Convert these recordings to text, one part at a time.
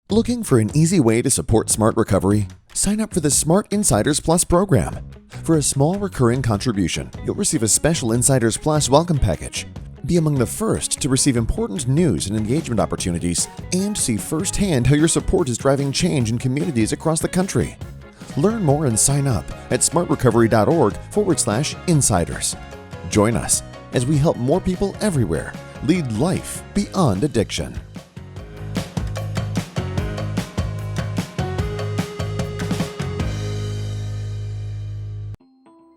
Looking for an easy way to support smart recovery? Sign up for the Smart Insiders Plus program. For a small recurring contribution, you'll receive a special Insiders Plus welcome package. Be among the first to receive important news and engagement opportunities and see firsthand how your support is driving change in communities across the country. Learn more and sign up at smartrecovery.org/insiders. Join us as we help more people everywhere lead life beyond addiction.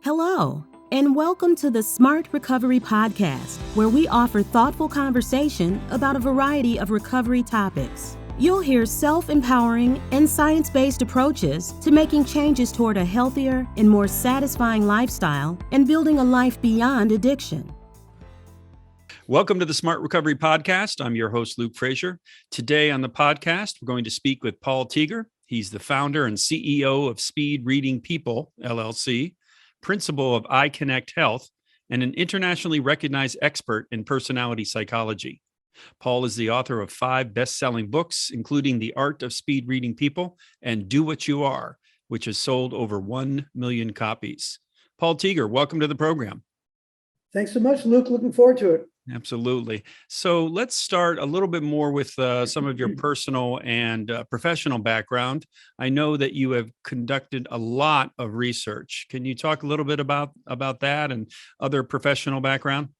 Hello, and welcome to the Smart Recovery Podcast, where we offer thoughtful conversation about a variety of recovery topics. You'll hear self-empowering and science-based approaches to making changes toward a healthier and more satisfying lifestyle and building a life beyond addiction. Welcome to the Smart Recovery Podcast. I'm your host, Luke Frazier. Today on the podcast, we're going to speak with Paul Tieger. He's the founder and CEO of Speed Reading People, LLC, principal of IConnect Health, and an internationally recognized expert in personality psychology. Paul is the author of 5 best-selling books, including The Art of Speed Reading People and Do What You Are, which has sold over 1 million copies. Paul Teger, welcome to the program. Thanks so much, Luke. Looking forward to it. Absolutely. So let's start a little bit more with some of your personal and professional background. I know that you have conducted a lot of research. Can you talk a little bit about that and other professional background?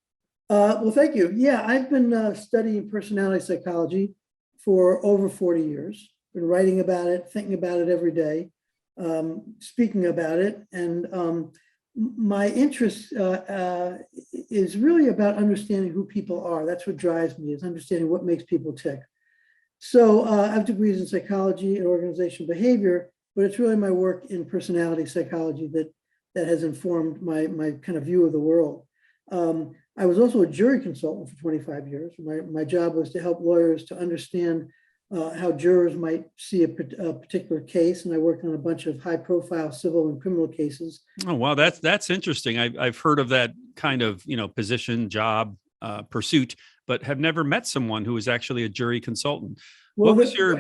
Well, thank you. Yeah, I've been studying personality psychology for over 40 years. Been writing about it, thinking about it every day, speaking about it. And my interest is really about understanding who people are. That's what drives me, is understanding what makes people tick. So I have degrees in psychology and organizational behavior, but it's really my work in personality psychology that has informed my kind of view of the world. I was also a jury consultant for 25 years. My job was to help lawyers to understand how jurors might see a particular case, and I worked on a bunch of high-profile civil and criminal cases. Oh, wow, that's interesting. I've heard of that kind of position, job, pursuit, but have never met someone who is actually a jury consultant. Well, what was your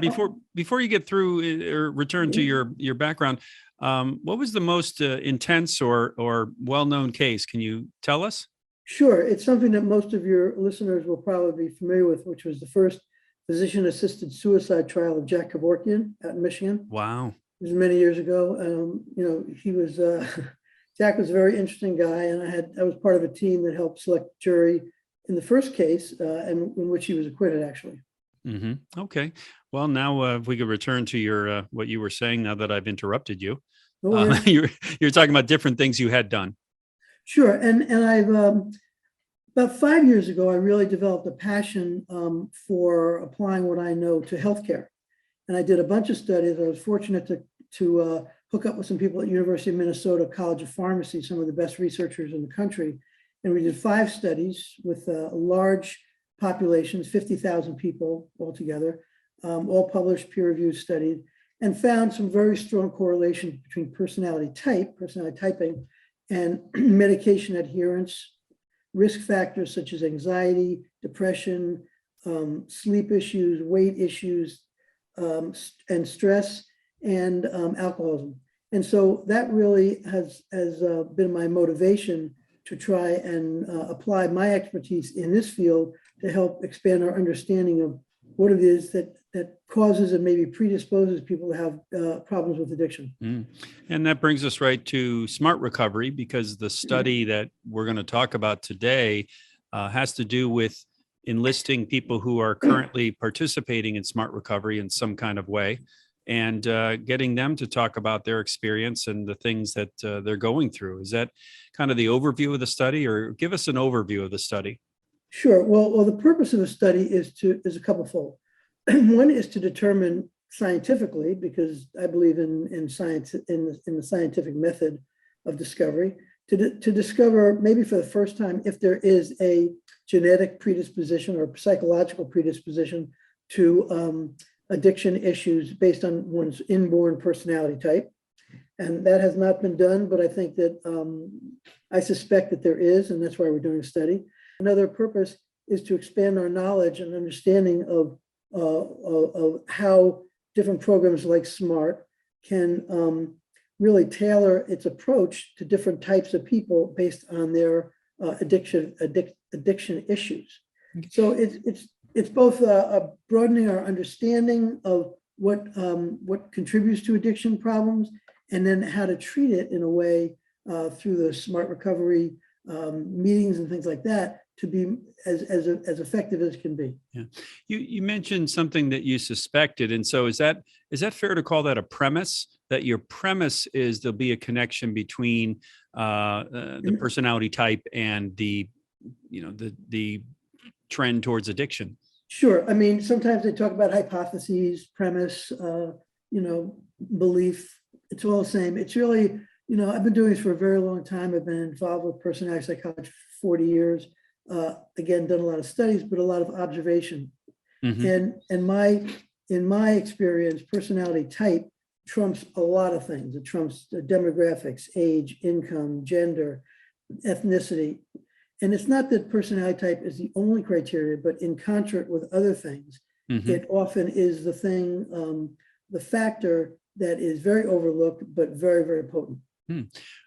before you get through or return to your background? What was the most intense or well-known case? Can you tell us? Sure, it's something that most of your listeners will probably be familiar with, which was the first physician-assisted suicide trial of Jack Kevorkian out in Michigan. Wow. It was many years ago. He was Jack was a very interesting guy, and I was part of a team that helped select jury in the first case, and in which he was acquitted, actually. Mm-hmm. Okay. Well, now if we could return to your what you were saying. Now that I've interrupted you, you're talking about different things you had done. Sure, and I've. About 5 years ago, I really developed a passion for applying what I know to healthcare. And I did a bunch of studies. I was fortunate to hook up with some people at University of Minnesota College of Pharmacy, some of the best researchers in the country. And we did 5 studies with large populations, 50,000 people altogether, all published, peer-reviewed, studied, and found some very strong correlations between personality typing, and medication adherence, risk factors such as anxiety, depression, sleep issues, weight issues, and stress, and alcoholism. And so that really has been my motivation to try and apply my expertise in this field to help expand our understanding of what it is that causes and maybe predisposes people to have problems with addiction. And that brings us right to smart recovery, because the study that we're going to talk about today has to do with enlisting people who are currently participating in smart recovery in some kind of way, and getting them to talk about their experience and the things that they're going through. Is that kind of the overview of the study, or give us an overview of the study? Sure. Well, the purpose of the study is a couple-fold. One is to determine scientifically, because I believe in science, in the scientific method of discovery, to discover maybe for the first time if there is a genetic predisposition or psychological predisposition to addiction issues based on one's inborn personality type. And that has not been done, but I think that I suspect that there is, and that's why we're doing a study. Another purpose is to expand our knowledge and understanding of how different programs like SMART can really tailor its approach to different types of people based on their addiction issues. So it's both broadening our understanding of what contributes to addiction problems, and then how to treat it in a way through the SMART recovery meetings and things like that to be as effective as can be. Yeah, you mentioned something that you suspected, and so is that fair to call that a premise? That your premise is there'll be a connection between the personality type and the trend towards addiction? Sure. I mean, sometimes they talk about hypotheses, premise, belief. It's all the same. It's really, I've been doing this for a very long time. I've been involved with personality psychology for 40 years. Again, done a lot of studies, but a lot of observation. Mm-hmm. And in my experience, personality type trumps a lot of things. It trumps demographics, age, income, gender, ethnicity. And it's not that personality type is the only criteria, but in concert with other things, mm-hmm. it often is the thing, the factor that is very overlooked, but very, very potent.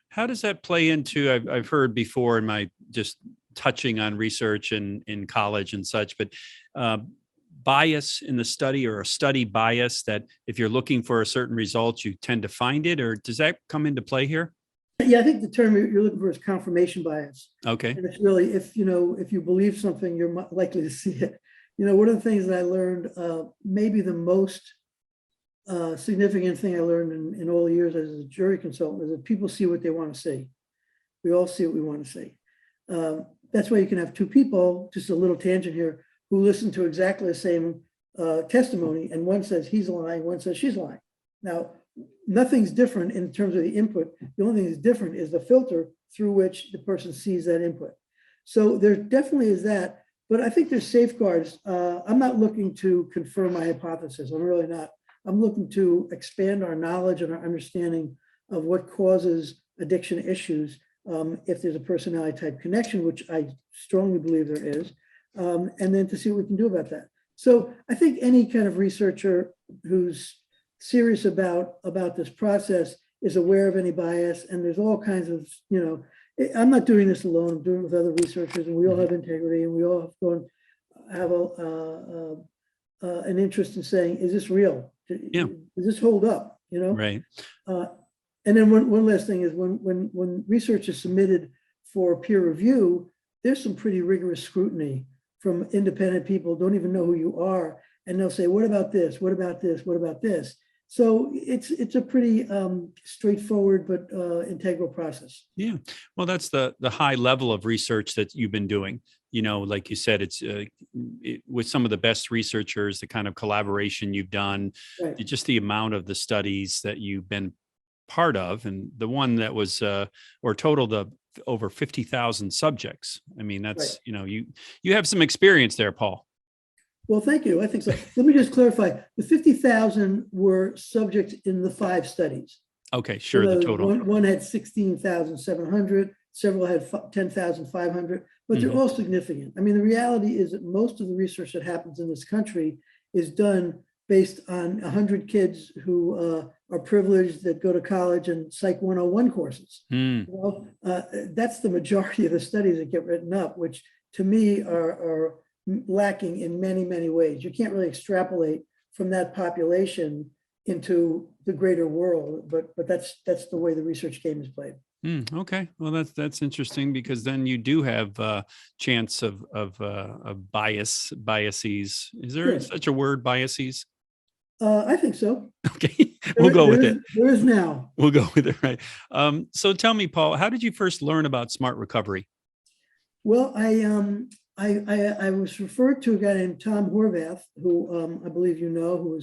How does that play into, I've heard before in my just touching on research in college and such, but bias in the study, or a study bias, that if you're looking for a certain result, you tend to find it, or does that come into play here? Yeah, I think the term you're looking for is confirmation bias. Okay. And it's really, if you believe something, you're likely to see it. One of the things that I learned, maybe the most significant thing I learned in all the years as a jury consultant, is that people see what they want to see. We all see what we want to see. That's why you can have two people, just a little tangent here, who listen to exactly the same testimony, and one says he's lying, one says she's lying. Now, nothing's different in terms of the input. The only thing that's different is the filter through which the person sees that input. So there definitely is that, but I think there's safeguards. I'm not looking to confirm my hypothesis. I'm really not. I'm looking to expand our knowledge and our understanding of what causes addiction issues, if there's a personality type connection, which I strongly believe there is, and then to see what we can do about that. So I think any kind of researcher who's serious about this process is aware of any bias, and there's all kinds of, I'm not doing this alone. I'm doing it with other researchers, and we all have integrity, and we all have an interest in saying, is this real? Yeah. Does this hold up? Right. And then one last thing is when research is submitted for peer review, there's some pretty rigorous scrutiny from independent people who don't even know who you are, and they'll say, what about this? What about this? What about this? So it's a pretty straightforward but integral process. Yeah, well, that's the high level of research that you've been doing. Like you said, it's with some of the best researchers, the kind of collaboration you've done, right. Just the amount of the studies that you've been part of, and the one that was or totaled of over 50,000 subjects. I mean, that's right. You have some experience there, Paul. Well, thank you. I think so. Let me just clarify. The 50,000 were subjects in the 5 studies. Okay, sure. The total. One had 16,700, several had 10,500, but they're all significant. I mean, the reality is that most of the research that happens in this country is done based on 100 kids who are privileged, that go to college and Psych 101 courses. Well, that's the majority of the studies that get written up, which to me are lacking in many, many ways. You can't really extrapolate from that population into the greater world, but that's the way the research game is played. Okay, well that's interesting, because then you do have chance of biases. Is there such a word, biases? I think so. Okay, we'll go with it. There is now. We'll go with it, right? So tell me, Paul, how did you first learn about smart recovery? Well, I was referred to a guy named Tom Horvath, who I believe who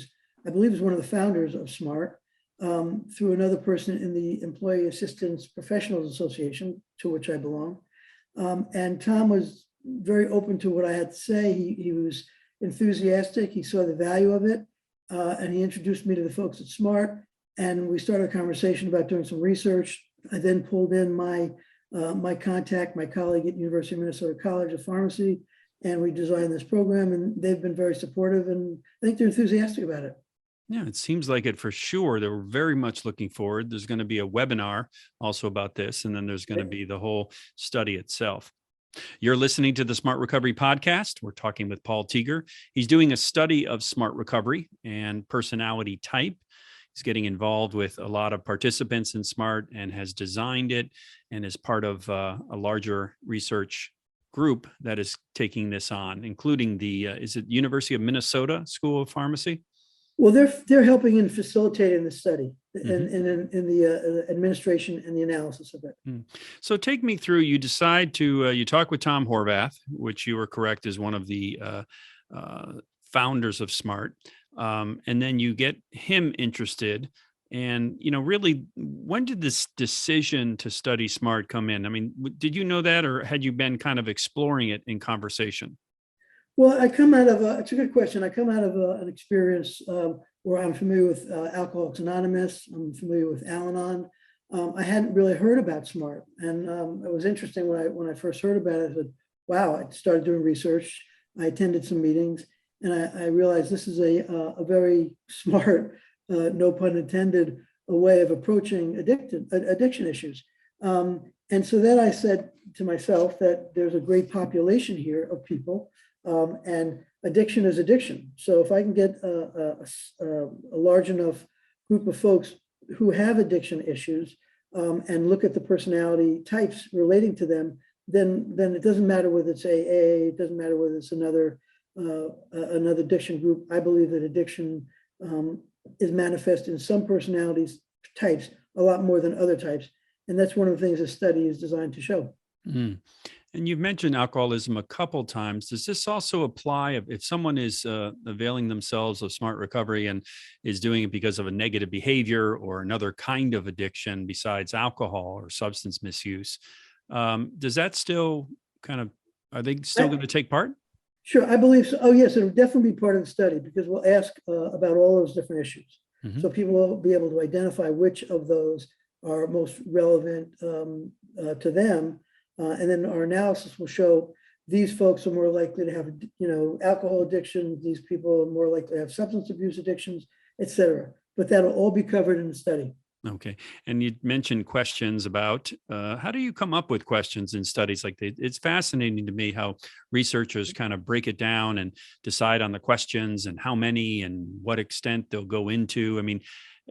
I believe is one of the founders of SMART, through another person in the Employee Assistance Professionals Association, to which I belong. And Tom was very open to what I had to say. He was enthusiastic. He saw the value of it. And he introduced me to the folks at SMART, and we started a conversation about doing some research. I then pulled in my contact, my colleague at University of Minnesota College of Pharmacy, and we designed this program, and they've been very supportive, and I think they're enthusiastic about it. Yeah, it seems like it for sure. They were very much looking forward. There's going to be a webinar also about this, and then there's going to be the whole study itself. You're listening to the Smart Recovery Podcast. We're talking with Paul Teger. He's doing a study of smart recovery and personality type. He's getting involved with a lot of participants in SMART and has designed it and is part of a larger research group that is taking this on, including the, is it University of Minnesota School of Pharmacy? Well, they're helping in facilitating the study Mhm. and in the administration and the analysis of it. So take me through, you decide to, you talk with Tom Horvath, which you were correct is one of the founders of SMART. And then you get him interested. And, really, when did this decision to study SMART come in? I mean, did you know that, or had you been kind of exploring it in conversation? Well, it's a good question. I come out of an experience where I'm familiar with Alcoholics Anonymous. I'm familiar with Al-Anon. I hadn't really heard about SMART. And it was interesting when I first heard about it. I said, wow, I started doing research. I attended some meetings, and I realized this is a very smart, no pun intended, a way of approaching addiction issues. And so then I said to myself that there's a great population here of people. And addiction is addiction. So if I can get a large enough group of folks who have addiction issues and look at the personality types relating to them, then it doesn't matter whether it's AA, it doesn't matter whether it's another addiction group. I believe that addiction is manifest in some personalities types a lot more than other types. And that's one of the things this study is designed to show. Mm. And you've mentioned alcoholism a couple times. Does this also apply if someone is availing themselves of smart recovery and is doing it because of a negative behavior or another kind of addiction besides alcohol or substance misuse? Does that still are they still going to take part? Sure, I believe so. Oh, yes, it'll definitely be part of the study because we'll ask about all those different issues. Mm-hmm. So people will be able to identify which of those are most relevant to them. And then our analysis will show these folks are more likely to have, alcohol addiction. These people are more likely to have substance abuse addictions, et cetera. But that'll all be covered in the study. Okay. And you mentioned questions about how do you come up with questions in studies like this? It's fascinating to me how researchers kind of break it down and decide on the questions and how many and what extent they'll go into. I mean,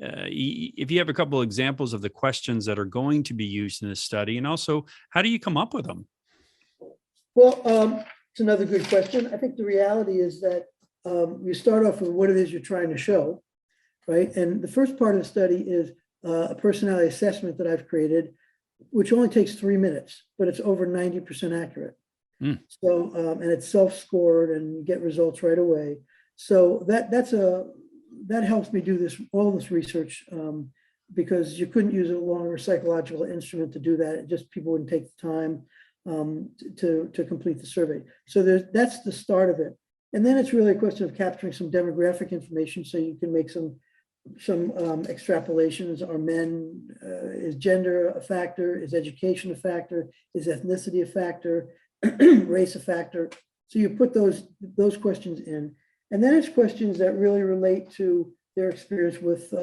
if you have a couple of examples of the questions that are going to be used in this study, and also how do you come up with them? Well, it's another good question. I think the reality is that you start off with what it is you're trying to show, right? And the first part of the study is a personality assessment that I've created, which only takes 3 minutes, but it's over 90% accurate. So, and it's self-scored and you get results right away. So that helps me do all this research because you couldn't use a longer psychological instrument to do that. People wouldn't take the time to complete the survey. So that's the start of it. And then it's really a question of capturing some demographic information so you can make some extrapolations. Are men, is gender a factor? Is education a factor? Is ethnicity a factor? Race a factor? So you put those questions in. And then it's questions that really relate to their experience with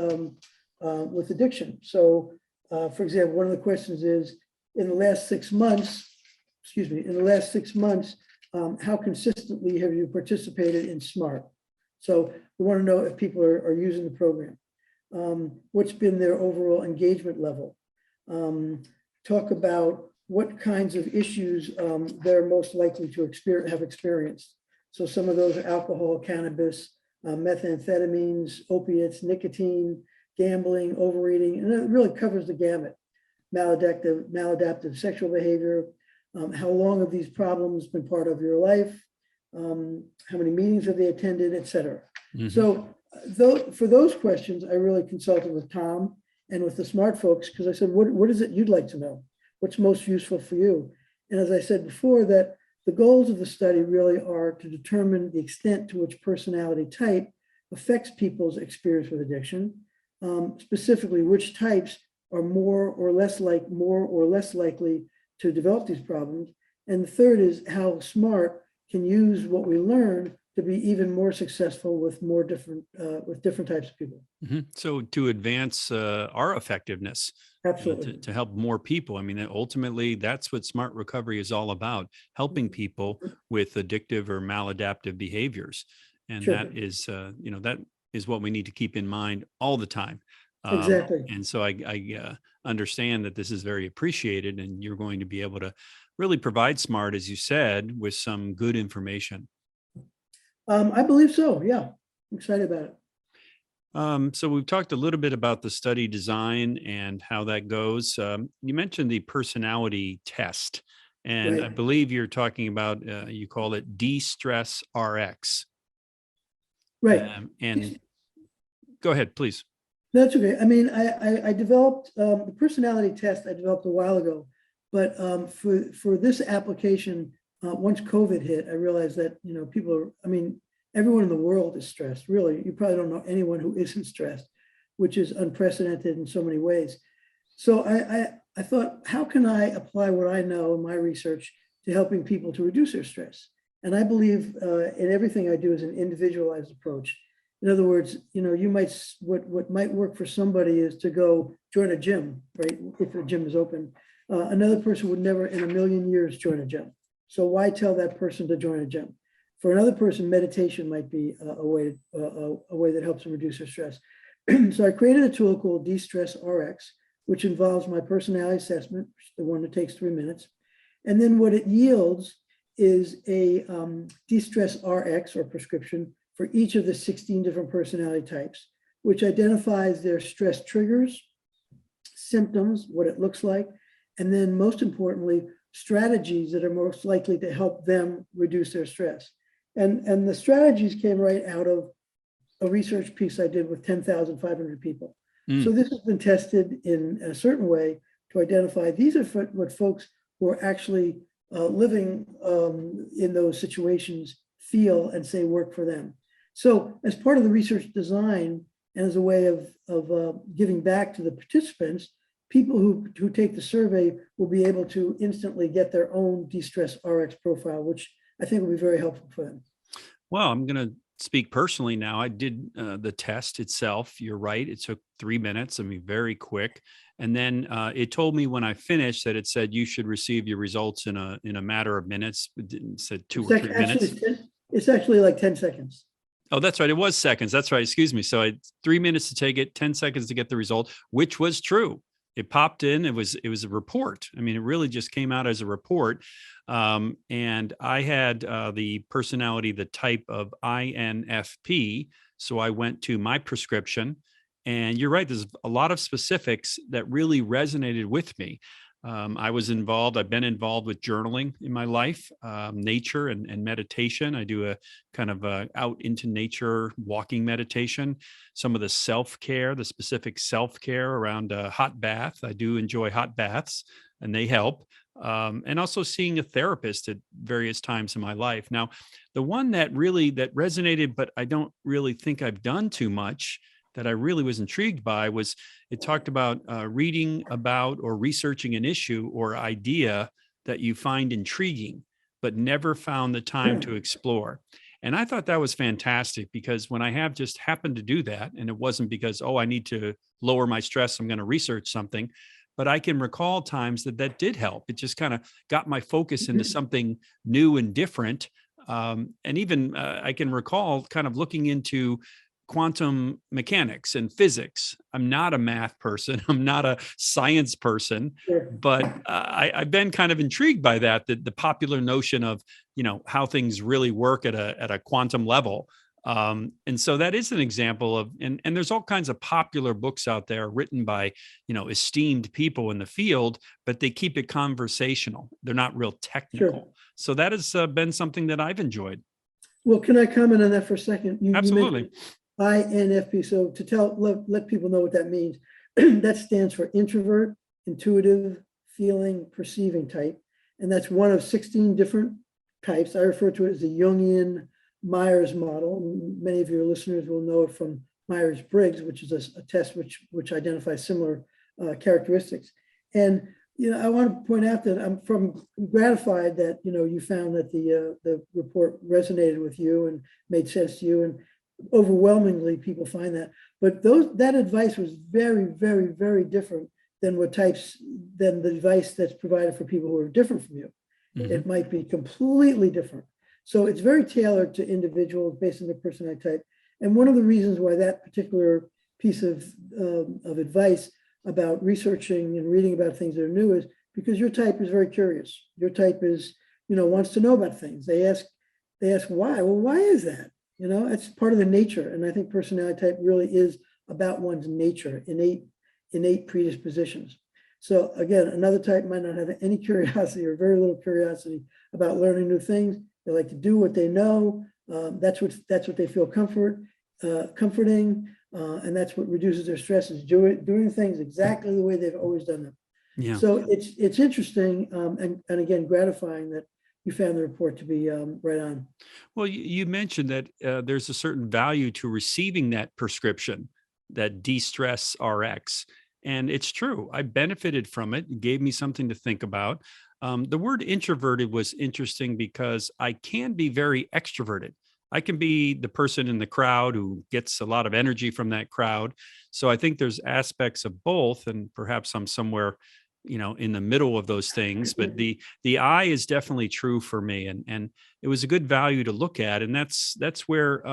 addiction. So, for example, one of the questions is, in the last 6 months, how consistently have you participated in SMART? So we want to know if people are using the program. What's been their overall engagement level? Talk about what kinds of issues they're most likely to have experienced. So some of those are alcohol, cannabis, methamphetamines, opiates, nicotine, gambling, overeating, and it really covers the gamut. Maladaptive sexual behavior. How long have these problems been part of your life? How many meetings have they attended, et cetera. Mm-hmm. So for those questions, I really consulted with Tom and with the SMART folks because I said, what is it you'd like to know? What's most useful for you? And as I said before, that the goals of the study really are to determine the extent to which personality type affects people's experience with addiction, specifically which types are more or less likely to develop these problems. And the third is how SMART can use what we learn to be even more successful with different types of people. So to advance our effectiveness, Absolutely. to help more people. I mean, ultimately, that's what smart recovery is all about, helping people with addictive or maladaptive behaviors. And Sure. that is, that is what we need to keep in mind all the time. Exactly. And so I understand that this is very appreciated, and you're going to be able to really provide smart, as you said, with some good information. I believe so. Yeah. I'm excited about it. So we've talked a little bit about the study design and how that goes. You mentioned the personality test, and I Right. believe you're talking about, you call it de-stress RX. Right. And go ahead, please. That's okay. I mean, I developed the personality test I developed a while ago, but for this application, once COVID hit, I realized that, everyone in the world is stressed. Really, you probably don't know anyone who isn't stressed, which is unprecedented in so many ways. So I thought, how can I apply what I know in my research to helping people to reduce their stress? And I believe in everything I do is an individualized approach. In other words, what might work for somebody is to go join a gym, right? If the gym is open. Another person would never in a million years join a gym. So why tell that person to join a gym? For another person, meditation might be a way that helps them reduce their stress. So I created a tool called De-Stress RX, which involves my personality assessment, the one that takes 3 minutes. And then what it yields is a De-Stress RX or prescription for each of the 16 different personality types, which identifies their stress triggers, symptoms, what it looks like, and then most importantly, strategies that are most likely to help them reduce their stress. And the strategies came right out of a research piece I did with 10,500 people. So this has been tested in a certain way to identify these are what folks who are actually living in those situations feel and say work for them. So as part of the research design and as a way of giving back to the participants, people who take the survey will be able to instantly get their own De-Stress RX profile, which I think will be very helpful for them. Well, I'm going to speak personally now. I did the test itself. You're right. It took 3 minutes. I mean, very quick. And then it told me when I finished that it said you should receive your results in a matter of minutes. It said 2 or 3 minutes. It's actually like 10 seconds. Oh, that's right. It was seconds. That's right. Excuse me. So 3 minutes to take it, 10 seconds to get the result, which was true. It popped in. It was a report. I mean, it really just came out as a report. And I had the personality, the type of INFP. So I went to my prescription. And you're right. There's a lot of specifics that really resonated with me. I've been involved with journaling in my life, nature and meditation. I do a kind of out into nature walking meditation. Some of the self-care, the specific self-care around a hot bath. I do enjoy hot baths and they help. And also seeing a therapist at various times in my life. Now, the one that resonated, but I don't really think I've done too much, that I really was intrigued by was it talked about reading about or researching an issue or idea that you find intriguing, but never found the time to explore. And I thought that was fantastic because when I have just happened to do that, and it wasn't because, I need to lower my stress, I'm going to research something, but I can recall times that did help. It just kind of got my focus into something new and different. And even I can recall kind of looking into quantum mechanics and physics. I'm not a math person. I'm not a science person, but I've been kind of intrigued by that, the popular notion of, how things really work at a quantum level. And so that is an example of, and there's all kinds of popular books out there written by, esteemed people in the field, but they keep it conversational. They're not real technical. Sure. So that has been something that I've enjoyed. Well, can I comment on that for a second? Absolutely. INFP. So to let people know what that means, that stands for introvert, intuitive, feeling, perceiving type. And that's one of 16 different types. I refer to it as the Jungian Myers model. Many of your listeners will know it from Myers-Briggs, which is a test which identifies similar characteristics. And I want to point out that I'm gratified that, you found that the report resonated with you and made sense to you. And overwhelmingly people find that. But that advice was very, very, very different than the advice that's provided for people who are different from you. Mhm. It might be completely different. So it's very tailored to individuals based on their personality type. And one of the reasons why that particular piece of advice about researching and reading about things that are new is because your type is very curious. Your type is, wants to know about things. They ask why. Well, why is that? It's part of the nature. And I think personality type really is about one's nature, innate predispositions. So again, another type might not have any curiosity or very little curiosity about learning new things. They like to do what they know. That's what they feel comforting, and that's what reduces their stress is doing things exactly the way they've always done them. Yeah. So it's interesting and again gratifying that you found the report to be right on. Well, you mentioned that there's a certain value to receiving that prescription, that de-stress RX. And it's true. I benefited from it. It gave me something to think about. The word introverted was interesting because I can be very extroverted. I can be the person in the crowd who gets a lot of energy from that crowd. So I think there's aspects of both, and perhaps I'm somewhere, in the middle of those things. But the I is definitely true for me, and it was a good value to look at. And that's where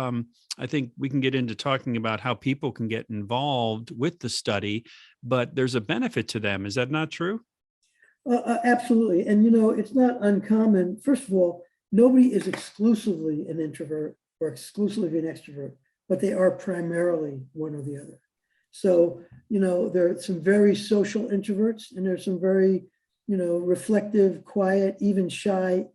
I think we can get into talking about how people can get involved with the study, but there's a benefit to them. Is that not true? Absolutely. And, it's not uncommon. First of all, nobody is exclusively an introvert or exclusively an extrovert, but they are primarily one or the other. So, there are some very social introverts and there's some very, reflective, quiet, even shy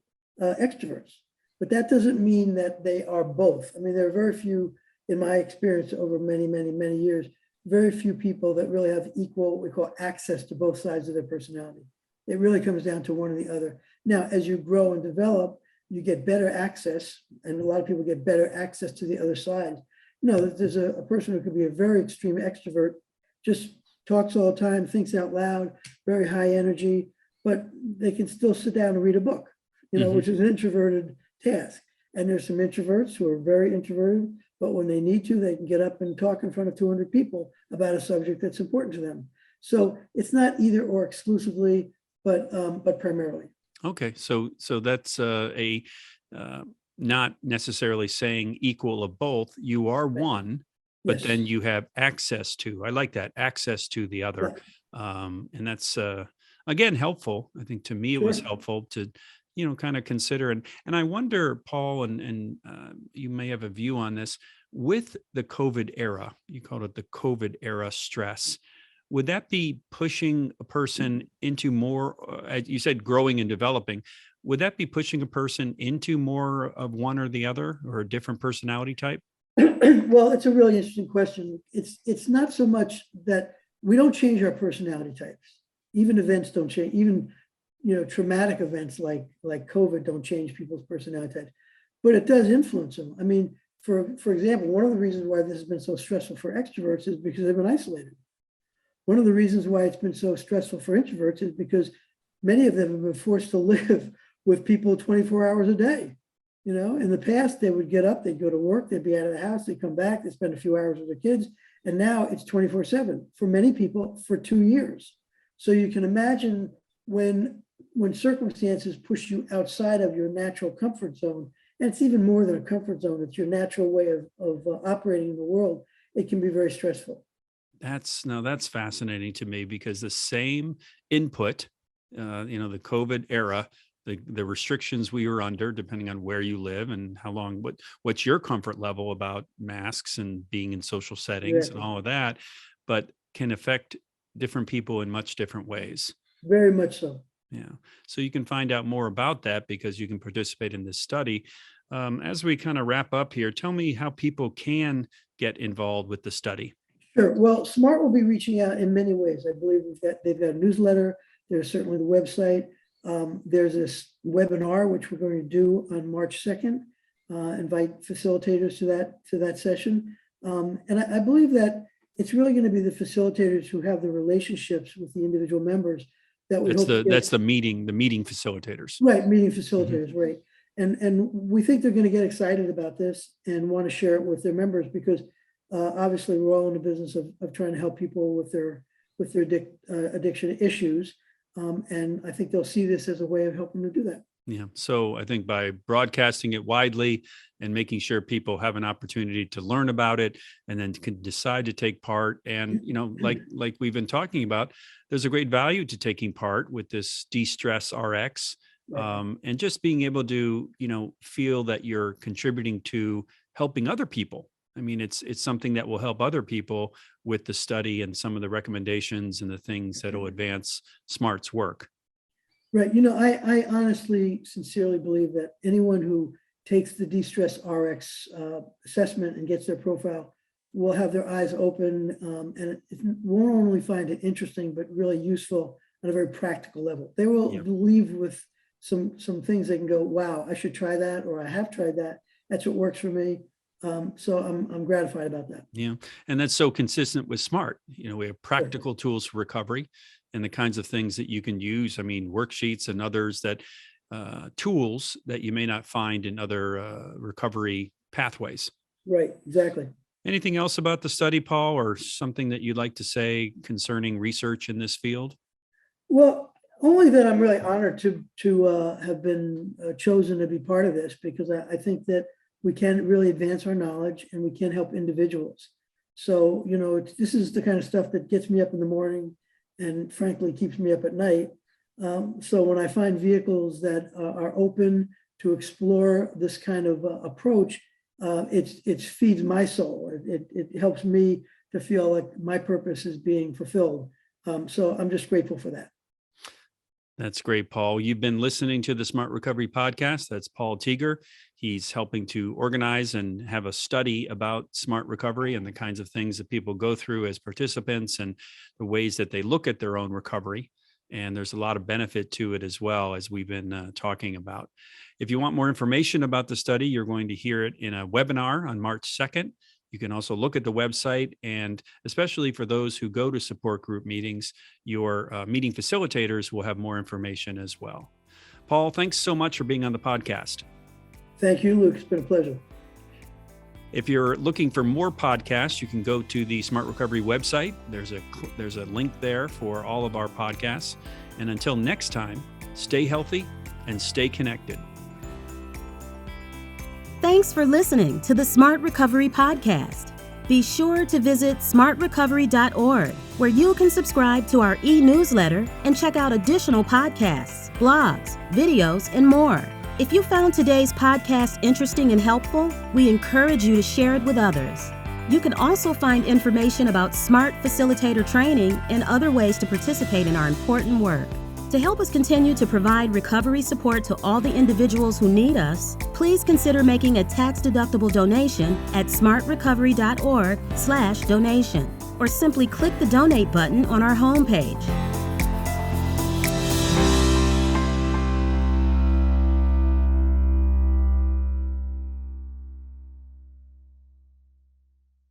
extroverts. But that doesn't mean that they are both. I mean, there are very few, in my experience over many, many, many years, very few people that really have equal, what we call access to both sides of their personality. It really comes down to one or the other. Now, as you grow and develop, you get better access, and a lot of people get better access to the other side. There's a person who could be a very extreme extrovert, just talks all the time, thinks out loud, very high energy, but they can still sit down and read a book, which is an introverted task. And there's some introverts who are very introverted, but when they need to, they can get up and talk in front of 200 people about a subject that's important to them. So it's not either or exclusively, but primarily. Okay, so that's not necessarily saying equal of both. You are one, but Yes. then you have access to. I like that, access to the other, Right. and that's again helpful. I think to me it was Sure. helpful to kind of consider, and I wonder, Paul, and you may have a view on this with the COVID era. You called it the COVID era stress. Would that be pushing a person into more, you said growing and developing, would that be pushing a person into more of one or the other or a different personality type? Well, it's a really interesting question. It's not so much that we don't change our personality types. Even events don't change. Even traumatic events like COVID don't change people's personality types, but it does influence them. I mean, for example, one of the reasons why this has been so stressful for extroverts is because they've been isolated. One of the reasons why it's been so stressful for introverts is because many of them have been forced to live with people 24 hours a day. In the past, they would get up, they'd go to work, they'd be out of the house, they'd come back, they'd spend a few hours with their kids. And now it's 24/7 for many people for 2 years. So you can imagine when circumstances push you outside of your natural comfort zone, and it's even more than a comfort zone, it's your natural way of operating in the world, it can be very stressful. That's fascinating to me because the same input, the COVID era, the restrictions we were under, depending on where you live and how long, what's your comfort level about masks and being in social settings and all of that, but can affect different people in much different ways. Very much so. Yeah. So you can find out more about that because you can participate in this study. As we kind of wrap up here, tell me how people can get involved with the study. Sure. Well, SMART will be reaching out in many ways. I believe they've got a newsletter. There's certainly the website. There's this webinar, which we're going to do on March 2nd, invite facilitators to that session. And I believe that it's really going to be the facilitators who have the relationships with the individual members that we That's hope to get. that's the meeting facilitators. Right, meeting facilitators, right. And we think they're going to get excited about this and want to share it with their members because obviously we're all in the business of trying to help people with their addiction issues. And I think they'll see this as a way of helping them do that. Yeah. So I think by broadcasting it widely and making sure people have an opportunity to learn about it and then can decide to take part. And, like we've been talking about, there's a great value to taking part with this de-stress RX. Right. And just being able to, feel that you're contributing to helping other people. I mean, it's something that will help other people with the study and some of the recommendations and the things that will advance SMART's work. Right. I honestly, sincerely believe that anyone who takes the de-stress RX assessment and gets their profile will have their eyes open and it won't only find it interesting, but really useful on a very practical level. They will leave with some things they can go, wow, I should try that, or I have tried that. That's what works for me. So I'm gratified about that. Yeah. And that's so consistent with SMART. We have practical tools for recovery and the kinds of things that you can use. I mean, worksheets and others that tools that you may not find in other recovery pathways. Right. Exactly. Anything else about the study, Paul, or something that you'd like to say concerning research in this field? Well, only that I'm really honored to have been chosen to be part of this, because I think that we can really advance our knowledge and we can help individuals. So, this is the kind of stuff that gets me up in the morning and frankly keeps me up at night. So when I find vehicles that are open to explore this kind of approach, it feeds my soul. It helps me to feel like my purpose is being fulfilled. So I'm just grateful for that. That's great, Paul. You've been listening to the Smart Recovery Podcast. That's Paul Teger. He's helping to organize and have a study about smart recovery and the kinds of things that people go through as participants and the ways that they look at their own recovery. And there's a lot of benefit to it as well, as we've been talking about. If you want more information about the study, you're going to hear it in a webinar on March 2nd. You can also look at the website, and especially for those who go to support group meetings, your meeting facilitators will have more information as well. Paul, thanks so much for being on the podcast. Thank you, Luke. It's been a pleasure. If you're looking for more podcasts, you can go to the Smart Recovery website. There's a link there for all of our podcasts. And until next time, stay healthy and stay connected. Thanks for listening to the Smart Recovery Podcast. Be sure to visit smartrecovery.org, where you can subscribe to our e-newsletter and check out additional podcasts, blogs, videos, and more. If you found today's podcast interesting and helpful, we encourage you to share it with others. You can also find information about SMART facilitator training and other ways to participate in our important work. To help us continue to provide recovery support to all the individuals who need us, please consider making a tax-deductible donation at smartrecovery.org/donation, or simply click the donate button on our homepage.